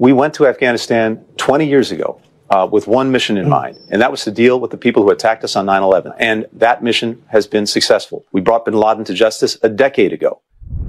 we went to Afghanistan 20 years ago. With one mission in mind, and that was to deal with the people who attacked us on 9/11. And that mission has been successful. We brought bin Laden to justice a decade ago.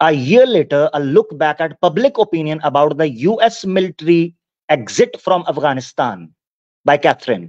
A year later, a look back at public opinion about the US military exit from Afghanistan by Catherine।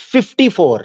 54।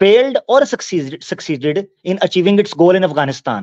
failed or succeeded in achieving its goal in Afghanistan?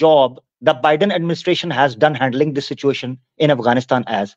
job the Biden administration has done handling this situation in Afghanistan as?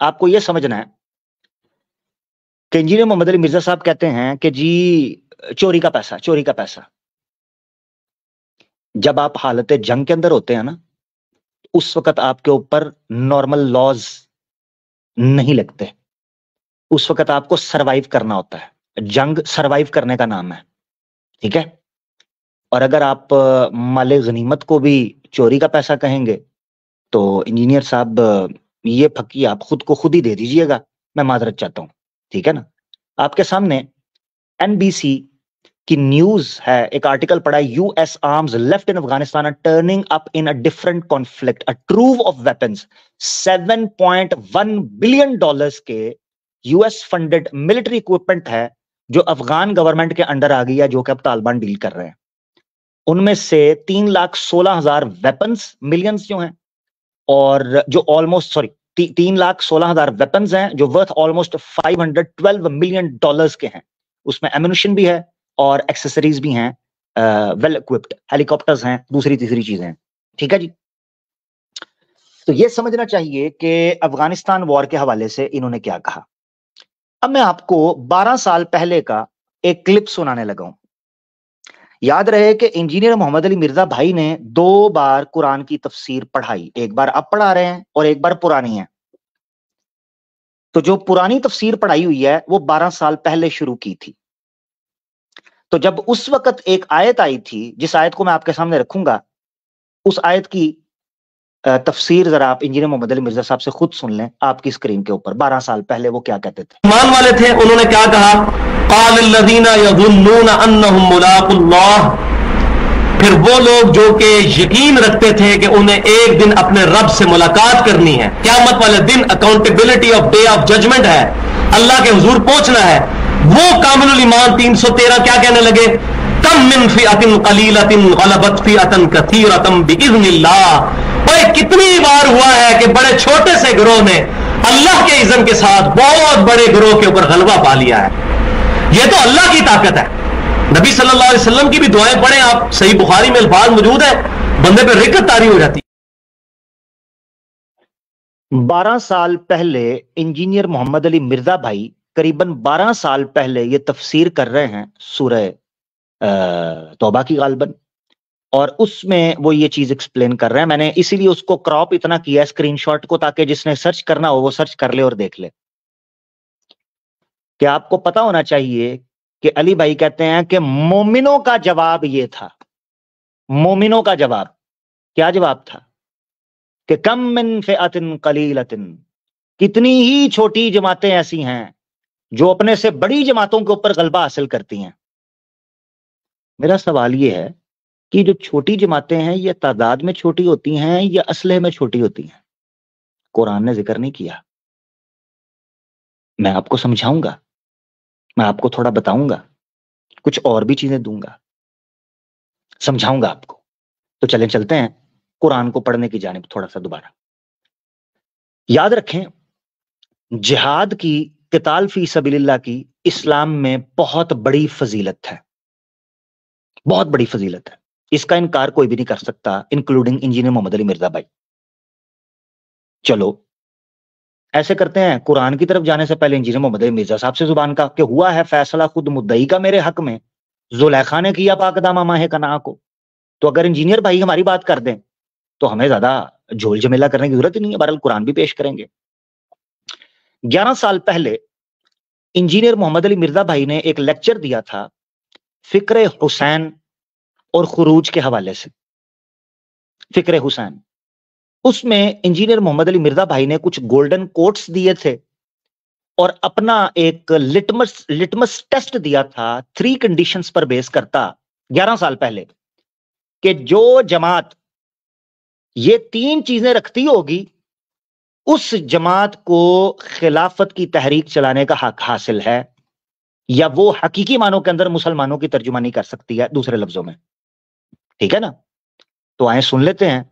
آپ کو یہ سمجھنا ہے کہ engineer محمد علی مرزا صاحب کہتے ہیں کہ جی چوری کا پیسہ. جب آپ حالت جنگ کے اندر ہوتے ہیں نا، اس وقت آپ کے اوپر نارمل لاز نہیں لگتے، اس وقت آپ کو سروائیو کرنا ہوتا ہے. جنگ سروائیو کرنے کا نام ہے، ٹھیک ہے. اور اگر آپ مال غنیمت کو بھی چوری کا پیسہ کہیں گے تو انجینئر صاحب یہ پھکی آپ خود کو خود ہی دے دیجئے گا، میں معذرت چاہتا ہوں، ٹھیک ہے نا. آپ کے سامنے NBC کی نیوز ہے، ایک آرٹیکل پڑھا ہے، U S arms left in Afghanistan are turning up in a different conflict, a trove of weapons. $7.1 billion کے US فنڈڈ ملٹری اکوپمنٹ ہے جو افغان گورنمنٹ کے انڈر آ گئی ہے، جو کہ اب طالبان ڈیل کر رہے ہیں. ان میں سے 3,16,000 ویپنز ملینز جو ہیں، اور جو آلموسٹ 3,16,000 ویپنز ہیں جو ورتھ آلموسٹ $512 ملین کے ہیں. اس میں ایمونیشن بھی ہے اور ایکسیسریز بھی ہیں، ویل اکوپڈ ہیلی کاپٹرز ہیں، دوسری تیسری چیزیں ہیں، ٹھیک ہے جی. تو یہ سمجھنا چاہیے کہ افغانستان وار کے حوالے سے انہوں نے کیا کہا. اب میں آپ کو 12 سال پہلے کا ایک کلپ سنانے لگا ہوں. یاد رہے کہ انجینئر محمد علی مرزا بھائی نے 2 بار قرآن کی تفسیر پڑھائی، ایک بار اب پڑھا رہے ہیں اور ایک بار پرانی ہے. تو جو پرانی تفسیر پڑھائی ہوئی ہے وہ 12 سال پہلے شروع کی تھی. تو جب اس وقت ایک آیت آئی تھی، جس آیت کو میں آپ کے سامنے رکھوں گا، اس آیت کی تفسیر ذرا آپ انجینئر محمد علی مرزا صاحب سے خود سن لیں آپ کی اسکرین کے اوپر. 12 سال پہلے وہ کیا کہتے تھے. ایمان والے تھے، انہوں نے کیا کہا؟ قال الذین یظنون انہم ملاقو اللہ. پھر وہ لوگ جو کہ یقین رکھتے تھے کہ انہیں ایک دن اپنے رب سے ملاقات کرنی ہے، قیامت والے دن accountability of day of judgement ہے، اللہ کے حضور پہنچنا ہے، وہ کامل الایمان 313 کیا کہنے لگے؟ کم من فئۃ قلیلۃ غلبت فئۃ کثیرۃ باذن اللہ. اور کتنی بار ہوا ہے کہ بڑے چھوٹے سے گروہ نے اللہ کے اذن کے ساتھ بہت بڑے گروہ کے اوپر غلبہ پا لیا ہے. یہ تو اللہ کی طاقت ہے. نبی صلی اللہ علیہ وسلم کی بھی دعائیں پڑھیں آپ، صحیح بخاری میں الفاظ موجود ہیں، بندے پہ رکت طاری ہو جاتی. 12 سال پہلے انجینئر محمد علی مرزا بھائی قریباً 12 سال پہلے یہ تفسیر کر رہے ہیں سورہ توبہ کی غالباً، اور اس میں وہ یہ چیز ایکسپلین کر رہے ہیں. میں نے اسی لیے اس کو کراپ اتنا کیا اسکرین شاٹ کو، تاکہ جس نے سرچ کرنا ہو وہ سرچ کر لے اور دیکھ لے. کہ آپ کو پتا ہونا چاہیے کہ علی بھائی کہتے ہیں کہ مومنوں کا جواب یہ تھا. مومنوں کا جواب کیا جواب تھا؟ کہ کم من فئۃ قلیلۃ، کتنی ہی چھوٹی جماعتیں ایسی ہیں جو اپنے سے بڑی جماعتوں کے اوپر غلبہ حاصل کرتی ہیں. میرا سوال یہ ہے کہ جو چھوٹی جماعتیں ہیں یہ تعداد میں چھوٹی ہوتی ہیں یا اسلحے میں چھوٹی ہوتی ہیں؟ قرآن نے ذکر نہیں کیا. میں آپ کو سمجھاؤں گا، میں آپ کو تھوڑا بتاؤں گا، کچھ اور بھی چیزیں دوں گا، سمجھاؤں گا آپ کو. تو چلیں چلتے ہیں قرآن کو پڑھنے کی جانب تھوڑا سا دوبارہ. یاد رکھیں، جہاد کی، قتال فی سبیل اللہ کی اسلام میں بہت بڑی فضیلت ہے، بہت بڑی فضیلت ہے. اس کا انکار کوئی بھی نہیں کر سکتا، انکلوڈنگ انجینئر محمد علی مرزا بھائی. چلو ایسے کرتے ہیں، قرآن کی طرف جانے سے پہلے انجینئر محمد علی مرزا صاحب سے زبان کا کہ ہوا ہے فیصلہ خود مدعی کا میرے حق میں، زلیخا نے کیا پاک دامہ ماہ کنعا کو. تو اگر انجینئر بھائی ہماری بات کر دیں تو ہمیں زیادہ جھول جھمیلا کرنے کی ضرورت ہی نہیں ہے. بہرحال قرآن بھی پیش کریں گے. 11 سال پہلے انجینئر محمد علی مرزا بھائی نے ایک لیکچر دیا تھا فکر حسین اور خروج کے حوالے سے. فکر حسین، اس میں انجینئر محمد علی مرزا بھائی نے کچھ گولڈن کوٹس دیے تھے اور اپنا ایک لٹمس ٹیسٹ دیا تھا 3 کنڈیشنز پر بیس کرتا 11 سال پہلے، کہ جو جماعت یہ 3 چیزیں رکھتی ہوگی اس جماعت کو خلافت کی تحریک چلانے کا حق حاصل ہے، یا وہ حقیقی معنوں کے اندر مسلمانوں کی ترجمانی کر سکتی ہے دوسرے لفظوں میں. ٹھیک ہے نا؟ تو آئیں سن لیتے ہیں.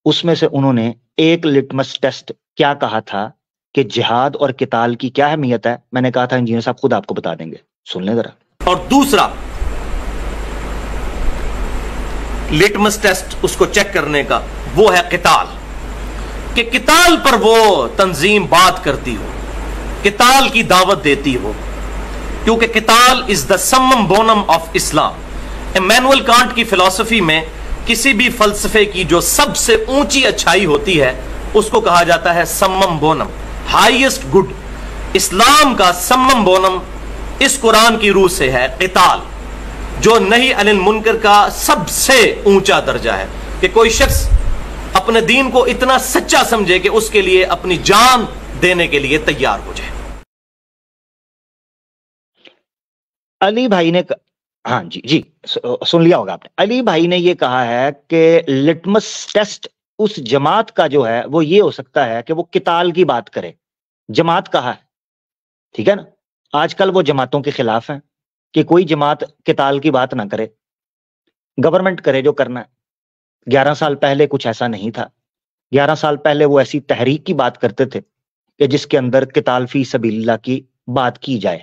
اس میں سے انہوں نے ایک لٹمس ٹیسٹ کیا کہا تھا کہ جہاد اور قتال کی کیا اہمیت ہے. میں نے کہا تھا انجینئر صاحب خود آپ کو بتا دیں گے، سن لیں ذرا. اور دوسرا لٹمس ٹیسٹ اس کو چیک کرنے کا وہ ہے قتال. کہ قتال پر وہ تنظیم بات کرتی ہو, قتال کی دعوت دیتی ہو, کیونکہ قتال از دا سمم بونم آف اسلام. ایمینوئل کانٹ کی فلسفی میں کسی بھی فلسفے کی جو سب سے اونچی اچھائی ہوتی ہے اس کو کہا جاتا ہے سمم بونم, ہائیسٹ گڈ. اسلام کا سمم بونم اس قرآن کی روح سے ہے قتال, جو نہی عن المنکر کا سب سے اونچا درجہ ہے, کہ کوئی شخص اپنے دین کو اتنا سچا سمجھے کہ اس کے لیے اپنی جان دینے کے لیے تیار ہو جائے. علی بھائی نے ہاں جی سن لیا ہوگا آپ نے. علی بھائی نے یہ کہا ہے کہ لٹمس ٹیسٹ اس جماعت کا جو ہے وہ یہ ہو سکتا ہے کہ وہ قتال کی بات کرے. جماعت کہا ہے, ٹھیک ہے نا. آج کل وہ جماعتوں کے خلاف ہیں کہ کوئی جماعت قتال کی بات نہ کرے, گورنمنٹ کرے جو کرنا ہے. 11 سال پہلے کچھ ایسا نہیں تھا. 11 سال پہلے وہ ایسی تحریک کی بات کرتے تھے کہ جس کے اندر قتال فی سبیل اللہ کی بات کی جائے,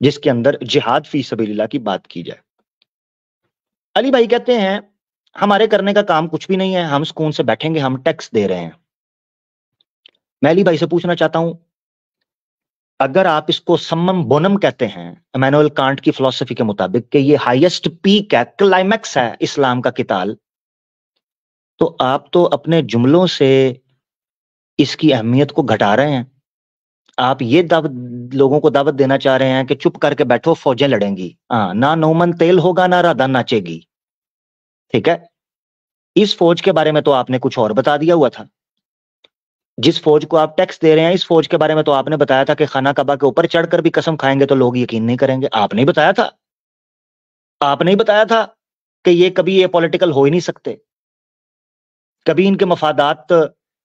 جس کے اندر جہاد فی سبیل اللہ کی بات کی جائے. علی بھائی کہتے ہیں ہمارے کرنے کا کام کچھ بھی نہیں ہے, ہم سکون سے بیٹھیں گے, ہم ٹیکس دے رہے ہیں. میں علی بھائی سے پوچھنا چاہتا ہوں, اگر آپ اس کو سمم بونم کہتے ہیں ایمینوئل کانٹ کی فلسفی کے مطابق کہ یہ ہائیسٹ پیک ہے, کلائمیکس ہے اسلام کا قتال, تو آپ تو اپنے جملوں سے اس کی اہمیت کو گھٹا رہے ہیں. آپ یہ لوگوں کو دعوت دینا چاہ رہے ہیں کہ چپ کر کے بیٹھو, فوجیں لڑیں گی, نہ نومن تیل ہوگا نہ رادا ناچے گی. ٹھیک ہے, اس فوج کے بارے میں تو آپ نے کچھ اور بتا دیا ہوا تھا. جس فوج کو آپ ٹیکس دے رہے ہیں اس فوج کے بارے میں تو آپ نے بتایا تھا کہ خانہ کعبہ کے اوپر چڑھ کر بھی قسم کھائیں گے تو لوگ یقین نہیں کریں گے. آپ نہیں بتایا تھا, آپ نہیں بتایا تھا کہ یہ کبھی یہ پولیٹیکل ہو ہی نہیں سکتے, کبھی ان کے مفادات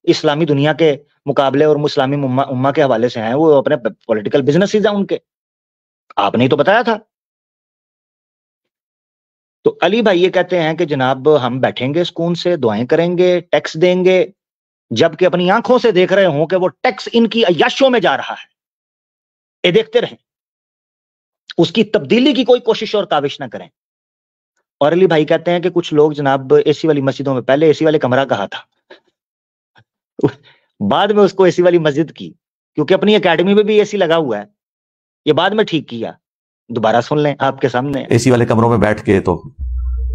اسلامی دنیا کے مقابلے اور اسلامی امہ کے حوالے سے ہیں, وہ اپنے پولیٹیکل بزنسز ہیں ان کے. آپ نے تو بتایا تھا. تو علی بھائی یہ کہتے ہیں کہ جناب ہم بیٹھیں گے سکون سے, دعائیں کریں گے, ٹیکس دیں گے, جبکہ اپنی آنکھوں سے دیکھ رہے ہوں کہ وہ ٹیکس ان کی عیاشوں میں جا رہا ہے. یہ دیکھتے رہیں, اس کی تبدیلی کی کوئی کوشش اور کاوش نہ کریں. اور علی بھائی کہتے ہیں کہ کچھ لوگ جناب اے سی والی مسجدوں میں پہلے اے سی والے کمرہ کہا تھا, بعد میں اس کو اے سی والی مسجد کی, کیونکہ اپنی اکیڈمی میں بھی اے سی لگا ہوا ہے, یہ بعد میں ٹھیک کیا. دوبارہ سن لیں آپ کے سامنے. اے سی والے کمروں میں بیٹھ کے تو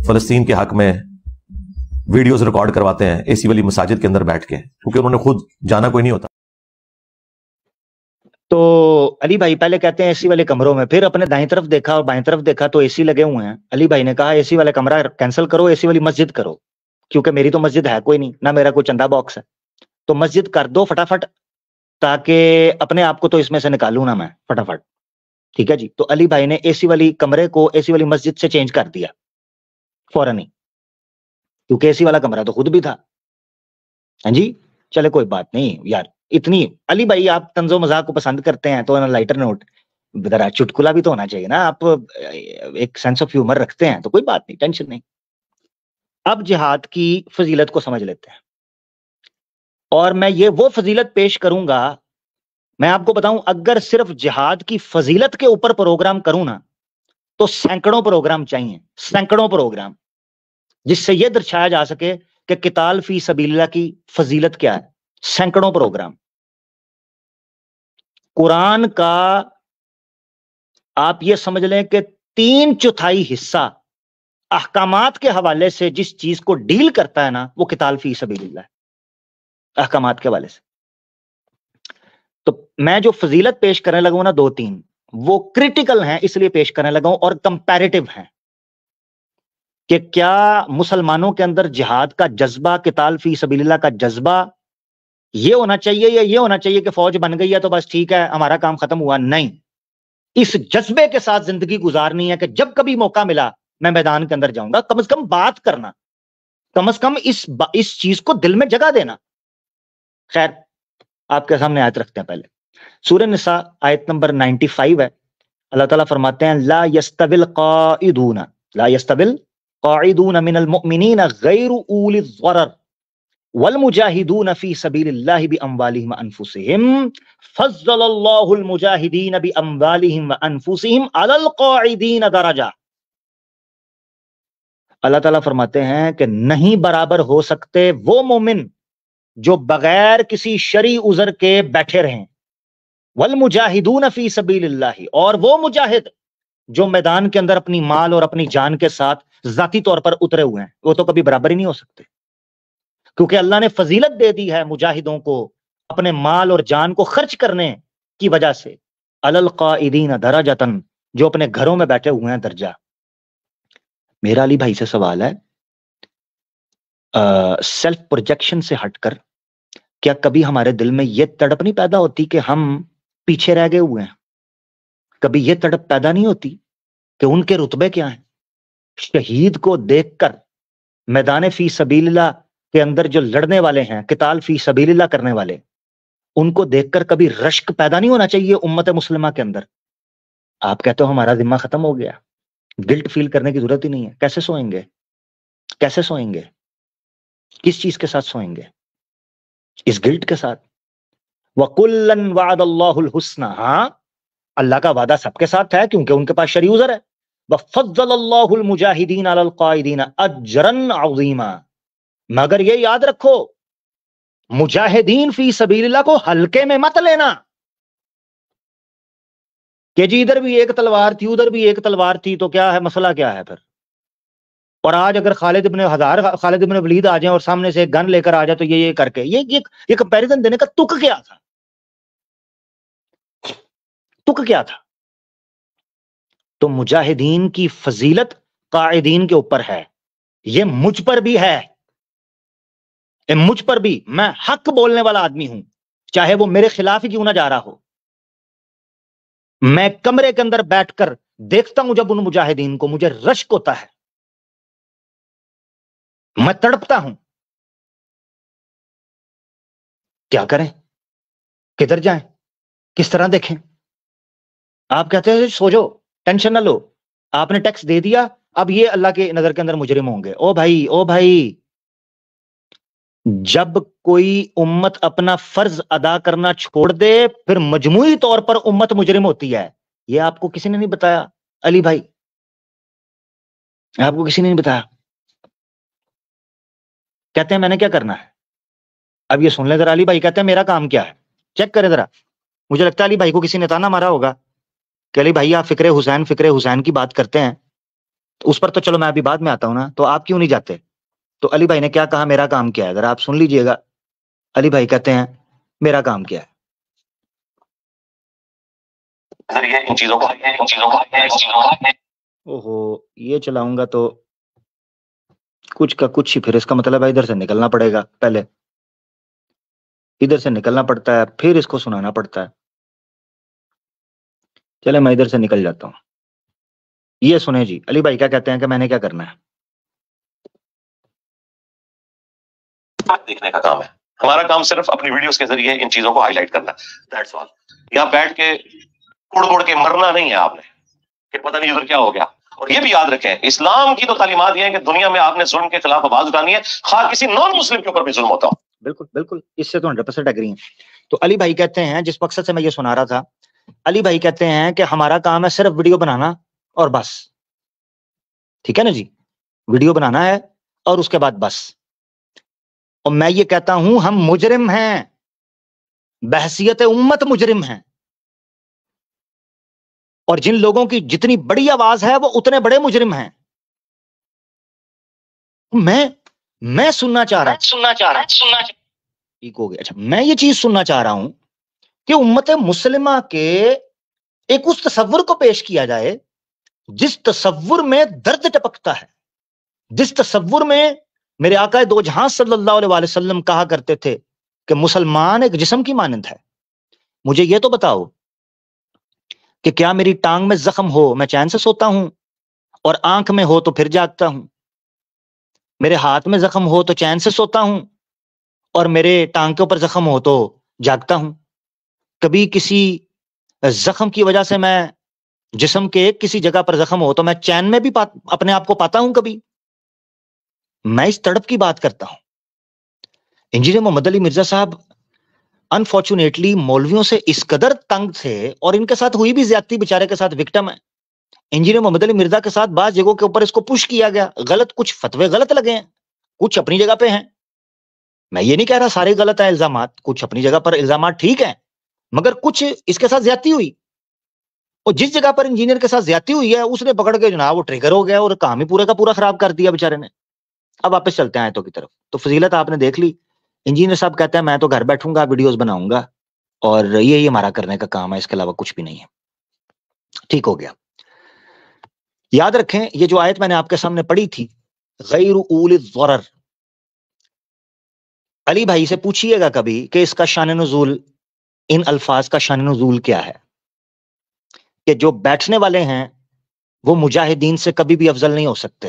فلسطین کے حق میں ویڈیوز ریکارڈ کرواتے ہیں اے سی والی مساجد کے اندر بیٹھ کے, کیونکہ انہوں نے خود جانا کوئی نہیں ہوتا. تو علی بھائی پہلے کہتے ہیں اے سی والے کمروں میں, پھر اپنے دائیں طرف دیکھا اور بائیں طرف دیکھا تو اے سی لگے ہوئے ہیں. علی بھائی نے کہا اے سی والا کمرہ کینسل کرو, اے سی والی مسجد کرو, کیونکہ میری تو مسجد ہے کوئی نہیں, نہ میرا کوئی چندہ باکس ہے, تو مسجد کر دو فٹافٹ, تاکہ اپنے آپ کو تو اس میں سے نکالوں نا میں فٹافٹ. ٹھیک ہے جی. تو علی بھائی نے اے سی والی کمرے کو اے سی والی مسجد سے چینج کر دیا فوراً ہی, کیونکہ اے سی والا کمرہ تو خود بھی تھا. ہاں جی, چلے کوئی بات نہیں یار, اتنی علی بھائی آپ طنز و مزاح کو پسند کرتے ہیں تو لائٹر نوٹ, ذرا چٹکلا بھی تو ہونا چاہیے نا. آپ ایک سینس آف ہیومر رکھتے ہیں تو کوئی بات نہیں, ٹینشن نہیں. اب جہاد کی فضیلت کو سمجھ لیتے ہیں, اور میں یہ وہ فضیلت پیش کروں گا. میں آپ کو بتاؤں, اگر صرف جہاد کی فضیلت کے اوپر پروگرام کروں نا تو سینکڑوں پروگرام چاہیے, سینکڑوں پروگرام, جس سے یہ درشایا جا سکے کہ قتال فی سبیل اللہ کی فضیلت کیا ہے. سینکڑوں پروگرام. قرآن کا آپ یہ سمجھ لیں کہ 3/4 حصہ احکامات کے حوالے سے جس چیز کو ڈیل کرتا ہے نا, وہ قتال فی سبیل اللہ ہے, احکامات کے حوالے سے. تو میں جو فضیلت پیش کرنے لگا ہوں نا 2-3, وہ کرٹیکل ہیں اس لیے پیش کرنے لگا ہوں, اور کمپیریٹو ہیں کہ کیا مسلمانوں کے اندر جہاد کا جذبہ, قتال فی سبیل اللہ کا جذبہ یہ ہونا چاہیے, یا یہ ہونا چاہیے کہ فوج بن گئی ہے تو بس ٹھیک ہے ہمارا کام ختم ہوا. نہیں, اس جذبے کے ساتھ زندگی گزارنی ہے کہ جب کبھی موقع ملا میں میدان کے اندر جاؤں گا, کم از کم بات کرنا, کم از کم اس چیز کو دل میں جگہ دینا. خیر, آپ کے سامنے آیت رکھتے ہیں. پہلے سورہ نساء آیت نمبر 95 ہے. اللہ تعالیٰ فرماتے ہیں لا يستوي القاعدون, لا يستوي القاعدون من المؤمنین غیر اولی الضرر والمجاہدون فی سبیل اللہ باموالہم وانفسہم فضل اللہ المجاہدین باموالہم وانفسہم علی القاعدین درجہ. اللہ تعالیٰ فرماتے ہیں کہ نہیں برابر ہو سکتے وہ مومن جو بغیر کسی شرعی عذر کے بیٹھے رہیں، والمجاہدون فی سبیل اللہ، اور وہ مجاہد جو میدان کے اندر اپنی مال اور اپنی جان کے ساتھ ذاتی طور پر اترے ہوئے ہیں، وہ تو کبھی برابر ہی نہیں ہو سکتے، کیونکہ اللہ نے فضیلت دے دی ہے مجاہدوں کو اپنے مال اور جان کو خرچ کرنے کی وجہ سے، علی القائدین درجۃ، جو اپنے گھروں میں بیٹھے ہوئے ہیں درجہ۔ میرا علی بھائی سے سوال ہے، سیلف پروجیکشن سے ہٹ کر کیا کبھی ہمارے دل میں یہ تڑپ نہیں پیدا ہوتی کہ ہم پیچھے رہ گئے ہوئے ہیں؟ کبھی یہ تڑپ پیدا نہیں ہوتی کہ ان کے رتبے کیا ہیں؟ شہید کو دیکھ کر میدان فی سبیل اللہ کے اندر جو لڑنے والے ہیں، قتال فی سبیل اللہ کرنے والے، ان کو دیکھ کر کبھی رشک پیدا نہیں ہونا چاہیے امت مسلمہ کے اندر؟ آپ کہتے ہو ہمارا ذمہ ختم ہو گیا، گلٹ فیل کرنے کی ضرورت ہی نہیں ہے۔ کیسے سوئیں گے؟ کیسے سوئیں گے؟ کس چیز کے ساتھ سوئیں گے؟ اس گلٹ کے ساتھ۔ وَكُلًّا وَعَدَ اللَّهُ الْحُسْنَى، ہاں اللہ کا وعدہ سب کے ساتھ ہے کیونکہ ان کے پاس شرعی عذر ہے۔ وَفَضَّلَ اللَّهُ الْمُجَاهِدِينَ عَلَى الْقَائِدِينَ أَجْرًا عَظِيمًا، مگر یہ یاد رکھو مجاہدین فی سبیل اللہ کو ہلکے میں مت لینا کہ جی ادھر بھی ایک تلوار تھی ادھر بھی ایک تلوار تھی تو کیا ہے، مسئلہ کیا ہے پھر؟ اور آج اگر خالد ابن ولید آ جائیں اور سامنے سے ایک گن لے کر آ جائے تو یہ کر کے یہ کمپیریزن دینے کا تک کیا تھا؟ تک کیا تھا؟ تو مجاہدین کی فضیلت قائدین کے اوپر ہے، یہ مجھ پر بھی ہے، مجھ پر بھی، میں حق بولنے والا آدمی ہوں، چاہے وہ میرے خلاف ہی کیوں نہ جا رہا ہو۔ میں کمرے کے اندر بیٹھ کر دیکھتا ہوں جب ان مجاہدین کو، مجھے رشک ہوتا ہے، میں تڑپتا ہوں۔ کیا کریں؟ کدھر جائیں؟ کس طرح دیکھیں؟ آپ کہتے ہیں سو جاؤ، ٹینشن نہ لو، آپ نے ٹیکس دے دیا، اب یہ اللہ کے نظر کے اندر مجرم ہوں گے۔ او بھائی، جب کوئی امت اپنا فرض ادا کرنا چھوڑ دے پھر مجموعی طور پر امت مجرم ہوتی ہے۔ یہ آپ کو کسی نے نہیں بتایا علی بھائی، آپ کو کسی نے نہیں بتایا۔ کہتے ہیں میں نے کیا کرنا ہے؟ اب یہ سن لیں ذرا، علی بھائی کہتے ہیں میرا کام کیا ہے، چیک کریں ذرا۔ مجھے لگتا ہے علی بھائی کو کسی نے تانا مارا ہوگا کہ علی بھائی آپ فکر حسین کی بات کرتے ہیں، اس پر تو چلو میں ابھی بعد میں آتا ہوں نا، تو آپ کیوں نہیں جاتے؟ تو علی بھائی نے کیا کہا، میرا کام کیا ہے، ذرا آپ سن لیجئے گا۔ علی بھائی کہتے ہیں میرا کام کیا ہے؟ ان چیزوں کو اوہو، یہ چلاؤں گا تو کچھ کا کچھ ہی، پھر اس کا مطلب ہے ادھر سے نکلنا پڑے گا، پہلے ادھر سے نکلنا پڑتا ہے پھر اس کو سنانا پڑتا ہے۔ چلے میں ادھر سے نکل جاتا ہوں۔ یہ سنیں جی، علی بھائی کیا کہتے ہیں کہ میں نے کیا کرنا ہے؟ دیکھنے کا کام ہے ہمارا، کام صرف اپنی ویڈیوز کے ذریعے ان چیزوں کو ہائی لائٹ کرنا ہے، دیٹس آل۔ یہاں بیٹھ کے اڑ کے مرنا نہیں ہے آپ نے کہ پتہ نہیں ادھر کیا ہو گیا۔ اور یہ بھی یاد رکھیں، اسلام کی تو تعلیمات یہ ہیں کہ دنیا میں آپ نے ظلم کے خلاف آواز اٹھانی ہے، خواہ کسی نان مسلم کے اوپر بھی ظلم ہوتا ہو۔ بالکل، اس سے تو 100% ایگری ہیں۔ تو علی بھائی کہتے ہیں، جس مقصد سے میں یہ سنا رہا تھا، علی بھائی کہتے ہیں کہ ہمارا کام ہے صرف ویڈیو بنانا اور بس، ٹھیک ہے نا جی، ویڈیو بنانا ہے اور اس کے بعد بس۔ اور میں یہ کہتا ہوں ہم مجرم ہیں، بحثیت امت مجرم ہیں، اور جن لوگوں کی جتنی بڑی آواز ہے وہ اتنے بڑے مجرم ہیں۔ میں سننا چاہ رہا ٹھیک ہو گیا، اچھا میں یہ چیز سننا چاہ رہا ہوں کہ امت مسلمہ کے ایک اس تصور کو پیش کیا جائے جس تصور میں درد ٹپکتا ہے، جس تصور میں میرے آقا دو جہاں صلی اللہ علیہ وآلہ وسلم کہا کرتے تھے کہ مسلمان ایک جسم کی مانند ہے۔ مجھے یہ تو بتاؤ کہ کیا میری ٹانگ میں زخم ہو میں چین سے سوتا ہوں، اور آنکھ میں ہو تو پھر جاگتا ہوں؟ میرے ہاتھ میں زخم ہو تو چین سے سوتا ہوں، اور میرے ٹانگ کے اوپر زخم ہو تو جاگتا ہوں؟ کبھی کسی زخم کی وجہ سے میں جسم کے کسی جگہ پر زخم ہو تو میں چین میں بھی اپنے آپ کو پاتا ہوں کبھی؟ میں اس تڑپ کی بات کرتا ہوں۔ انجینئر محمد علی مرزا صاحب انفارچونیٹلی مولویوں سے اس قدر تنگ تھے، اور ان کے ساتھ ہوئی بھی زیادتی، بیچارے کے ساتھ وکٹم ہے۔ انجینئر محمد علی مرزا کے ساتھ بعض جگہوں کے اوپر اس کو پش کیا گیا، غلط کچھ فتوے غلط لگے ہیں، کچھ اپنی جگہ پہ ہیں، میں یہ نہیں کہہ رہا سارے غلط ہیں الزامات، کچھ اپنی جگہ پر الزامات ٹھیک ہیں، مگر کچھ اس کے ساتھ زیادتی ہوئی، اور جس جگہ پر انجینئر کے ساتھ زیادتی ہوئی ہے اس نے پکڑ کے جناب وہ ٹریگر ہو گیا اور کام ہی پورے کا پورا خراب کر دیا بیچارے نے۔ اب واپس چلتے ہیں آیتوں کی طرف۔ تو فضیلت آپ نے دیکھ لی، انجینئر صاحب کہتے ہیں میں تو گھر بیٹھوں گا، ویڈیوز بناؤں گا اور یہی ہمارا کرنے کا کام ہے، اس کے علاوہ کچھ بھی نہیں ہے۔ ٹھیک ہو گیا۔ یاد رکھیں یہ جو آیت میں نے آپ کے سامنے پڑھی تھی، غیر اولی الضرر، علی بھائی سے پوچھئے گا کبھی کہ اس کا شان نزول، ان الفاظ کا شان نزول کیا ہے، کہ جو بیٹھنے والے ہیں وہ مجاہدین سے کبھی بھی افضل نہیں ہو سکتے۔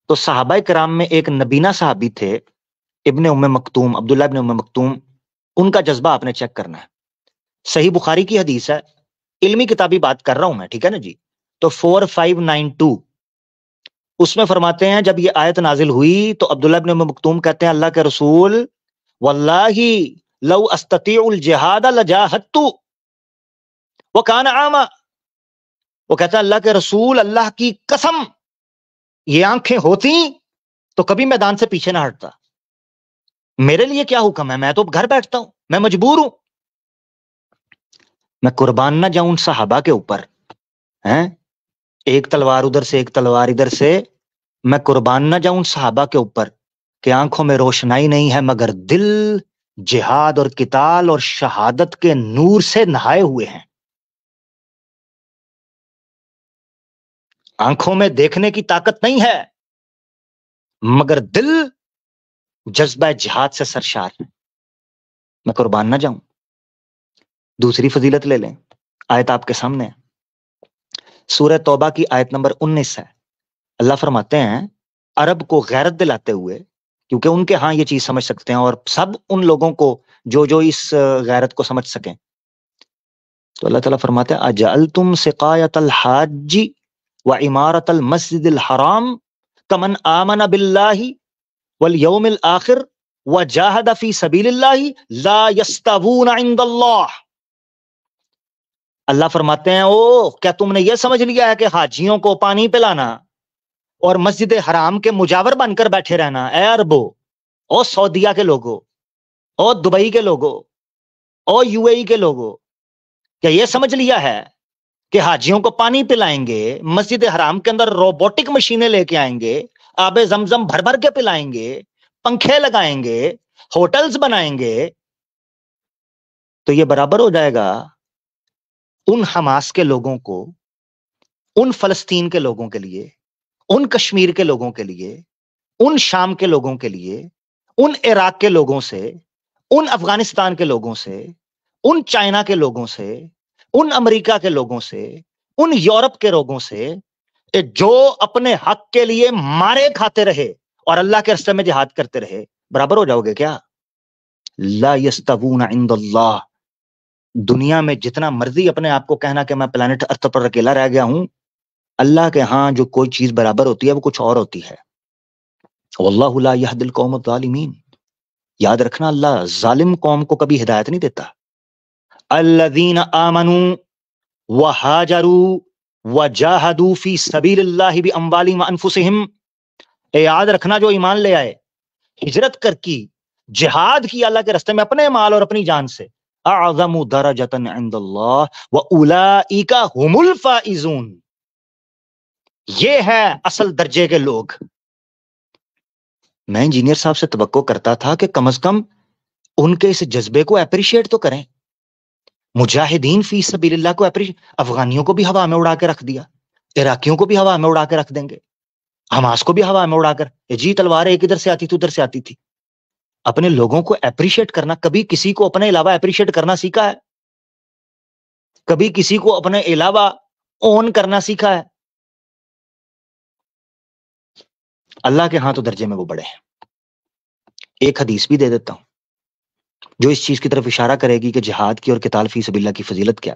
تو صحابہ کرام میں ایک نبینا صحابی تھے ابن ام مکتوم، عبداللہ ابن ام مکتوم، ان کا جذبہ آپ نے چیک کرنا ہے۔ صحیح بخاری کی حدیث ہے، علمی کتابی بات کر رہا ہوں میں، ٹھیک ہے نا جی؟ تو 4592 اس میں فرماتے ہیں جب یہ آیت نازل ہوئی تو عبداللہ ابن ام مکتوم کہتے ہیں اللہ کے رسول واللہ لو استطیع الجہاد لجاہدت وکان عاما، وہ کہتا ہے اللہ کے رسول اللہ کی قسم یہ آنکھیں ہوتی تو کبھی میدان سے پیچھے نہ ہٹتا، میرے لیے کیا حکم ہے، میں تو گھر بیٹھتا ہوں، میں مجبور ہوں، میں قربان نہ جاؤں صحابہ کے اوپر ہیں، ایک تلوار ادھر سے ایک تلوار ادھر سے، میں قربان نہ جاؤں صحابہ کے اوپر کہ آنکھوں میں روشنائی نہیں ہے مگر دل جہاد اور قتال اور شہادت کے نور سے نہائے ہوئے ہیں۔ آنکھوں میں دیکھنے کی طاقت نہیں ہے مگر دل جذبہ جہاد سے سرشار ہے، میں قربان نہ جاؤں۔ دوسری فضیلت لے لیں، آیت آپ کے سامنے ہے، سورہ توبہ کی آیت نمبر 19 ہے۔ اللہ فرماتے ہیں عرب کو غیرت دلاتے ہوئے، کیونکہ ان کے ہاں یہ چیز سمجھ سکتے ہیں اور سب ان لوگوں کو جو اس غیرت کو سمجھ سکیں، تو اللہ تعالیٰ فرماتے ہیں اجعلتم سقایت الحاج وعمارت المسجد الحرام کمن آمن باللہ والیوم الآخر وجاہد فی سبیل اللہ لا یستوون عند اللہ۔ اللہ فرماتے ہیں او کیا تم نے یہ سمجھ لیا ہے کہ حاجیوں کو پانی پلانا اور مسجد حرام کے مجاور بن کر بیٹھے رہنا، اے عربو، او سعودیہ کے لوگوں، او دبئی کے لوگوں، او یو اے ای کے لوگوں، کیا یہ سمجھ لیا ہے کہ حاجیوں کو پانی پلائیں گے، مسجد حرام کے اندر روبوٹک مشینیں لے کے آئیں گے، آب زمزم بھر بھر کے پلائیں گے، پنکھے لگائیں گے، ہوٹلز بنائیں گے، تو یہ برابر ہو جائے گا ان حماس کے لوگوں کو، ان فلسطین کے لوگوں کے لیے، ان کشمیر کے لوگوں کے لیے، ان شام کے لوگوں کے لیے، ان عراق کے لوگوں سے، ان افغانستان کے لوگوں سے، ان چائنا کے لوگوں سے، ان امریکہ کے لوگوں سے، ان یورپ کے لوگوں سے، جو اپنے حق کے لیے مارے کھاتے رہے اور اللہ کے راستے میں جہاد کرتے رہے، برابر ہو جاؤ گے کیا؟ لا یستوون عند اللہ۔ دنیا میں جتنا مرضی اپنے آپ کو کہنا کہ میں پلانٹ ارتھ پر اکیلا رہ گیا ہوں، اللہ کے ہاں جو کوئی چیز برابر ہوتی ہے وہ کچھ اور ہوتی ہے۔ واللہ لا یہدی القوم الظالمین، یاد رکھنا اللہ ظالم قوم کو کبھی ہدایت نہیں دیتا۔ الذین آمنوا وہاجروا وجاہدوا فی سبیل اللہ باموالہم وانفسہم، یاد رکھنا جو ایمان لے آئے، ہجرت کر کی، جہاد کی اللہ کے راستے میں اپنے مال اور اپنی جان سے، اعظم درجۃ عند اللہ واولئک هم الفائزون، یہ ہے اصل درجے کے لوگ۔ میں انجینئر صاحب سے توقع کرتا تھا کہ کم از کم ان کے اس جذبے کو اپریشیٹ تو کریں، مجاہدین فی سبیل اللہ کو اپریشیٹ۔ افغانیوں کو بھی ہوا میں اڑا کے رکھ دیا، عراقیوں کو بھی ہوا میں اڑا کے رکھ دیں گے، حماس کو بھی ہوا میں اڑا کر، جی تلوار ایک ادھر سے آتی تھی ادھر سے آتی تھی۔ اپنے لوگوں کو اپریشیٹ کرنا، کبھی کسی کو اپنے علاوہ اپریشیٹ کرنا سیکھا ہے؟ کبھی کسی کو اپنے علاوہ اون کرنا سیکھا ہے؟ اللہ کے ہاں تو درجے میں وہ بڑے ہیں۔ ایک حدیث بھی دے دیتا ہوں جو اس چیز کی طرف اشارہ کرے گی کہ جہاد کی اور قتال فی سبیل اللہ کی فضیلت کیا،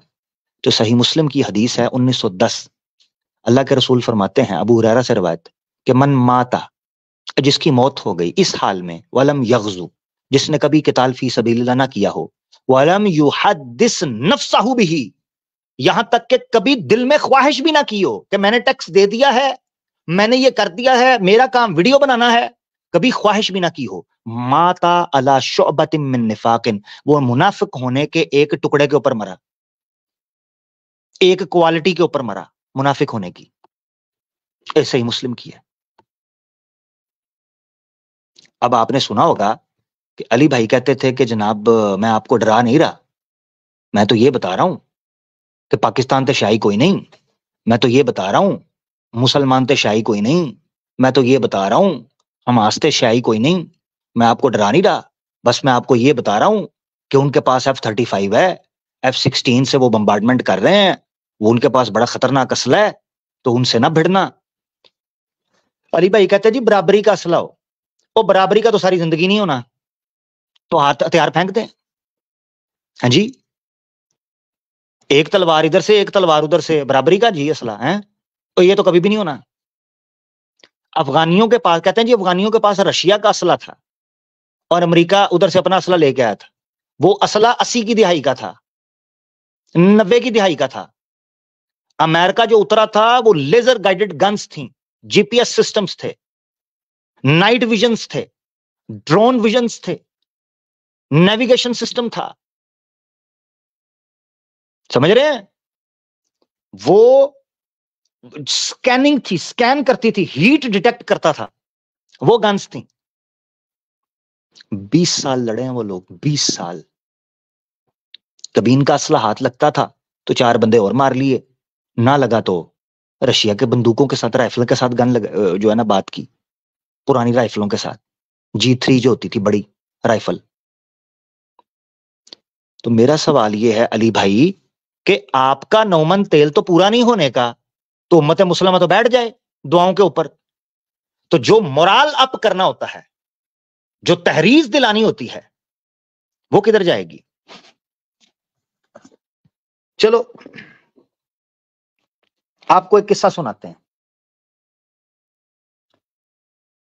جو صحیح مسلم کی حدیث ہے 1910۔ اللہ کے رسول فرماتے ہیں، ابو ہریرہ سے روایت، کہ من ماتا، جس کی موت ہو گئی اس حال میں، ولم یغزو، جس نے کبھی قتال فی سبیل اللہ نہ کیا ہو، ولم یحدث نفسہ بہ، یہاں تک کہ کبھی دل میں خواہش بھی نہ کی ہو کہ میں نے ٹیکس دے دیا ہے، میں نے یہ کر دیا ہے، میرا کام ویڈیو بنانا ہے، کبھی خواہش بھی نہ کی ہو، ماتا علی شعبۃ من نفاق، وہ منافق ہونے کے ایک ٹکڑے کے اوپر مرا، ایک کوالٹی کے اوپر مرا منافق ہونے کی. ایسے ہی مسلم کی ہے. اب آپ نے سنا ہوگا کہ علی بھائی کہتے تھے کہ جناب میں آپ کو ڈرا نہیں رہا، میں تو یہ بتا رہا ہوں کہ پاکستان تے شاہی کوئی نہیں، میں تو یہ بتا رہا ہوں مسلمان تے شاہی کوئی نہیں، میں تو یہ بتا رہا ہوں حماس تے شاہی کوئی نہیں. میں آپ کو ڈرا نہیں رہا، بس میں آپ کو یہ بتا رہا ہوں کہ ان کے پاس F-35 ہے، F-16 سے وہ بمبارڈمنٹ کر رہے ہیں، وہ ان کے پاس بڑا خطرناک اسلحہ ہے، تو ان سے نہ بھڑنا. علی بھائی کہتے ہیں جی برابری کا اسلحہ ہو، وہ برابری کا تو ساری زندگی نہیں ہونا، تو ہتھیار پھینک دیں. ہاں جی، ایک تلوار ادھر سے ایک تلوار ادھر سے، برابری کا جی اسلحہ ہے، تو یہ تو کبھی بھی نہیں ہونا. افغانیوں کے پاس کہتے ہیں جی افغانیوں کے پاس رشیا کا اسلحہ تھا اور امریکہ ادھر سے اپنا اسلحہ لے کے آیا تھا. وہ اسلحہ 80 کی دہائی کا تھا، 90 کی دہائی کا تھا. امریکہ جو اترا تھا وہ لیزر گائیڈڈ گنز تھیں، جی پی ایس سسٹمز تھے، نائٹ ویژنز تھے، ڈرون ویژنز تھے، نیویگیشن سسٹم تھا. سمجھ رہے ہیں؟ وہ سکیننگ تھی، سکین کرتی تھی، ہیٹ ڈیٹیکٹ کرتا تھا، وہ گنز تھیں. 20 سال لڑے ہیں وہ لوگ، 20 سال. کبھی ان کا اسلحہ ہاتھ لگتا تھا تو 4 بندے اور مار لیے، نہ لگا تو رشیا کے بندوقوں کے ساتھ، رائفل کے ساتھ جو ہے نا بات کی، پرانی رائفلوں کے ساتھ، G3 جو ہوتی تھی بڑی رائفل. تو میرا سوال یہ ہے علی بھائی کہ آپ کا 9 من تیل تو پورا نہیں ہونے کا، تو امت مسلمہ تو بیٹھ جائے دعاؤں کے اوپر. تو جو مورال اپ کرنا ہوتا ہے، جو تحریض دلانی ہوتی ہے، وہ کدھر جائے گی؟ چلو آپ کو ایک قصہ سناتے ہیں.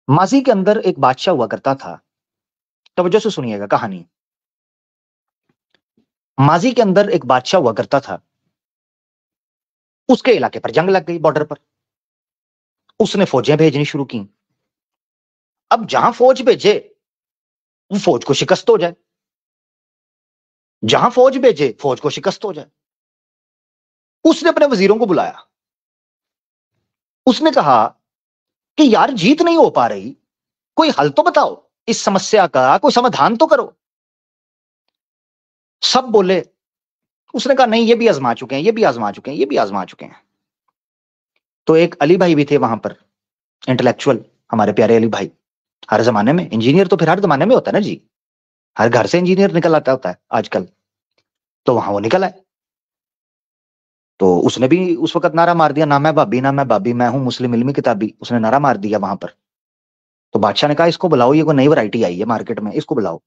ماضی کے اندر ایک بادشاہ ہوا کرتا تھا. توجہ سے سنیے گا کہانی. ماضی کے اندر ایک بادشاہ ہوا کرتا تھا، اس کے علاقے پر جنگ لگ گئی، بارڈر پر. اس نے فوجیں بھیجنی شروع کی. اب جہاں فوج بھیجے وہ فوج کو شکست ہو جائے، جہاں فوج بھیجے فوج کو شکست ہو جائے. اس نے اپنے وزیروں کو بلایا، اس نے کہا کہ یار جیت نہیں ہو پا رہی، کوئی حل تو بتاؤ، اس سمسیا کا کوئی سمادھان تو کرو. سب بولے. اس نے کہا نہیں، یہ بھی آزما چکے ہیں، یہ بھی آزما چکے ہیں، یہ بھی آزما چکے ہیں. تو ایک علی بھائی بھی تھے وہاں پر، انٹلیکچوئل، ہمارے پیارے علی بھائی. ہر زمانے میں انجینئر تو پھر ہر زمانے میں ہوتا ہے نا جی، ہر گھر سے انجینئر نکل آتا ہوتا ہے آج کل. تو وہاں وہ نکل آئے. تو اس نے بھی اس وقت نعرہ مار دیا، نہ میں بابی نہ میں بابی، میں ہوں مسلم علمی کتابی. اس نے نعرہ مار دیا وہاں پر. تو بادشاہ نے کہا اس کو بلاؤ، یہ کوئی نئی ورائٹی آئی ہے مارکیٹ میں، اس کو بلاؤ،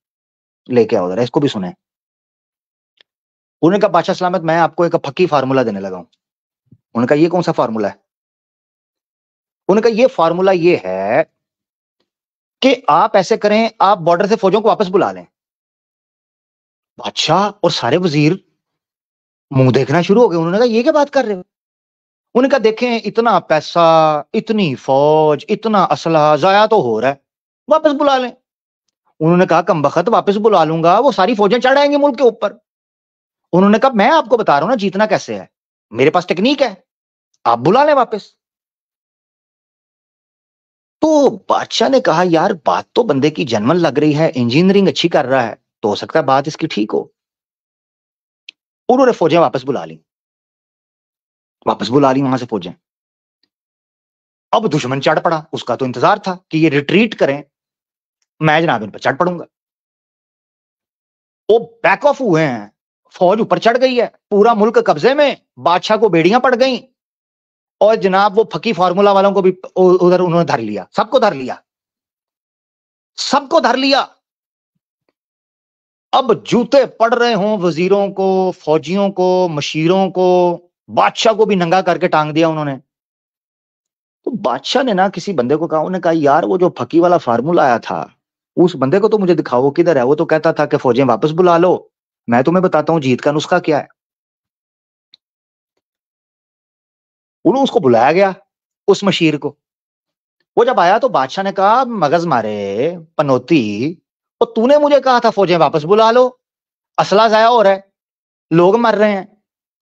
لے کے آؤ ذرا، اس کو بھی سنیں. انہوں نے کہا بادشاہ سلامت، میں آپ کو ایک پھکی فارمولا دینے لگا ہوں. انہوں نے کہا یہ کون سا فارمولا ہے؟ انہوں نے کہا یہ فارمولا یہ ہے کہ آپ ایسے کریں، آپ بارڈر سے فوجوں کو واپس بلا لیں. بادشاہ اور سارے وزیر منہ دیکھنا شروع ہو گئے. انہوں نے کہا یہ کیا بات کر رہے ہو؟ انہوں نے کہا دیکھیں اتنا پیسہ، اتنی فوج، اتنا اسلحہ ضائع تو ہو رہا ہے، واپس بلا لیں. انہوں نے کہا کم بخت واپس بلا لوں گا وہ ساری فوجیں چڑھ آئیں گے ملک کے اوپر. انہوں نے کہا میں آپ کو بتا رہا ہوں نا جیتنا کیسے ہے، میرے پاس ٹیکنیک ہے، آپ بلا لیں واپس. تو بادشاہ نے کہا یار بات تو بندے کی جنمن لگ رہی ہے، انجینئرنگ اچھی کر رہا ہے، تو ہو سکتا ہے بات اس کی ٹھیک ہو. انہوں نے فوجیں واپس بلا لی، واپس بلا لی وہاں سے فوجیں. اب دشمن چڑھ پڑا، اس کا تو انتظار تھا کہ یہ ریٹریٹ کریں، میں جناب ان پر چڑھ پڑوں گا. وہ بیک آف ہوئے ہیں، فوج اوپر چڑھ گئی ہے، پورا ملک قبضے میں، بادشاہ کو بیڑیاں پڑ گئیں، اور جناب وہ پھکی فارمولا والوں کو بھی ادھر انہوں نے دھر لیا، سب کو دھر لیا، سب کو دھر لیا. اب جوتے پڑ رہے ہوں وزیروں کو، فوجیوں کو، مشیروں کو، بادشاہ کو بھی ننگا کر کے ٹانگ دیا انہوں نے. تو بادشاہ نے نا کسی بندے کو کہا، انہوں نے کہا یار وہ جو پھکی والا فارمولا آیا تھا اس بندے کو تو مجھے دکھاؤ کدھر ہے. وہ تو کہتا تھا کہ فوجیں واپس بلا لو، میں تمہیں بتاتا ہوں جیت کا نسخہ کیا ہے. انہوں اس کو بلایا گیا، اس مشیر کو. وہ جب آیا تو بادشاہ نے کہا مغز مارے پنوتی، تو نے مجھے کہا تھا فوجیں واپس بلا لو، اسلحہ ضائع ہو رہا ہے، لوگ مر رہے ہیں،